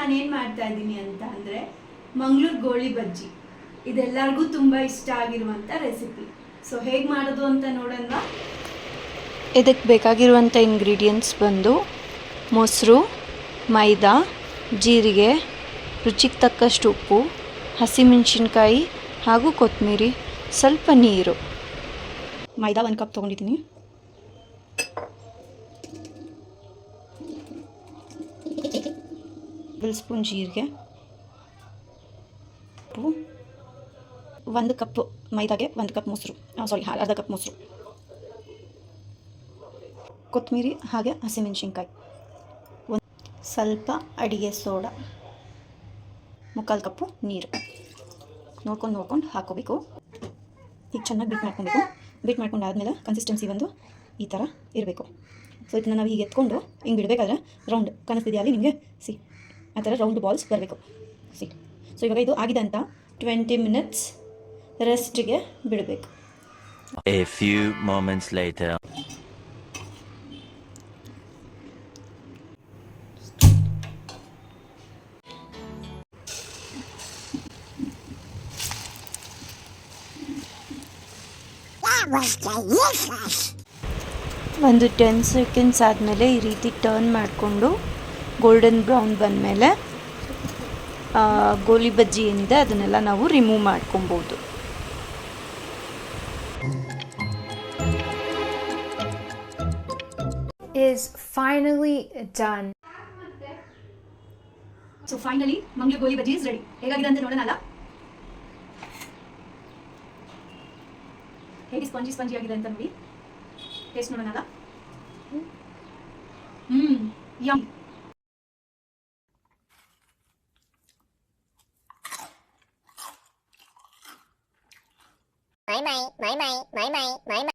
ನಾನು ಏನು ಮಾಡ್ತಾ ಇದ್ದೀನಿ ಅಂತ ಅಂದರೆ ಮಂಗಳೂರು ಗೋಳಿ ಬಜ್ಜಿ. ಇದೆಲ್ಲರಿಗೂ ತುಂಬ ಇಷ್ಟ ಆಗಿರುವಂಥ ರೆಸಿಪಿ. ಸೊ ಹೇಗೆ ಮಾಡೋದು ಅಂತ ನೋಡೋಣ. ಇದಕ್ಕೆ ಬೇಕಾಗಿರುವಂಥ ಇಂಗ್ರೀಡಿಯೆಂಟ್ಸ್ ಬಂದು ಮೊಸರು, ಮೈದಾ, ಜೀರಿಗೆ, ರುಚಿಗೆ ತಕ್ಕಷ್ಟು ಉಪ್ಪು, ಹಸಿಮೆಣಸಿನ್ಕಾಯಿ ಹಾಗೂ ಕೊತ್ತಂಬರಿ, ಸ್ವಲ್ಪ ನೀರು. ಮೈದಾ 1 ಕಪ್ ತೊಗೊಂಡಿದ್ದೀನಿ. ಒಂದು ಸ್ಪೂನ್ ಜೀರಿಗೆ, ಉಪ್ಪು, 1 ಕಪ್ ಮೈದಾಗೆ 1 ಕಪ್ ಮೊಸರು, ಅರ್ಧ ಕಪ್ ಮೊಸರು, ಕೊತ್ತಂಬರಿ ಹಾಗೆ ಹಸಿಮೆಣಸಿನ್ಕಾಯಿ, ಸ್ವಲ್ಪ ಅಡಿಗೆ ಸೋಡಾ, 3/4 ಕಪ್ಪು ನೀರು ನೋಡ್ಕೊಂಡು ಹಾಕೋಬೇಕು. ಈಗ ಚೆನ್ನಾಗಿ ಬೀಟ್ ಮಾಡ್ಕೊಬೇಕು. ಬೀಟ್ ಮಾಡ್ಕೊಂಡು ಆದಮೇಲೆ ಕನ್ಸಿಸ್ಟೆನ್ಸಿ ಬಂದು ಈ ಥರ ಇರಬೇಕು. ಸೊ ಇದನ್ನ ನಾವು ಹೀಗೆ ಎತ್ಕೊಂಡು ಹಿಂಗೆ ಬಿಡಬೇಕಾದ್ರೆ ರೌಂಡ್ ಕಾಣಿಸ್ತಿದೆಯಾ ಅಲ್ಲಿ ನಿಮಗೆ? ಆ ಥರ ರೌಂಡ್ ಬಾಲ್ಸ್ ಬರಬೇಕು. ಸೊ ಇವಾಗ ಇದು ಆಗಿದೆ ಅಂತ 20 ಮಿನಿಟ್ಸ್ ರೆಸ್ಟಿಗೆ ಬಿಡಬೇಕು. A few moments later. ಒಂದು 10 ಸೆಕೆಂಡ್ಸ್ ಆದಮೇಲೆ ಈ ರೀತಿ ಟರ್ನ್ ಮಾಡಿಕೊಂಡು ಗೋಲ್ಡನ್ ಬ್ರೌನ್ ಬಂದಮೇಲೆ ಗೋಲಿ ಬಜ್ಜಿ ಏನಿದೆ ಅದನ್ನೆಲ್ಲ ನಾವು ರಿಮೂವ್ ಮಾಡ್ಕೊಬೋದು. Is finally done. So finally Mangaluru ಗೋಲಿ ಬಜ್ಜಿ ಇಸ್ ರೆಡಿ. ಹೇಗಾಗಿದೆ ಅಂತ ನೋಡೋಣ ಅಲ್ಲ? ಹೇಗೆ ಸ್ಪಂಜಿ ಆಗಿದೆ ಅಂತ ನೋಡಿ. ಟೇಸ್ಟ್ ನೋಡೋಣ ಅಲ್ಲ? ಯಮ್. My.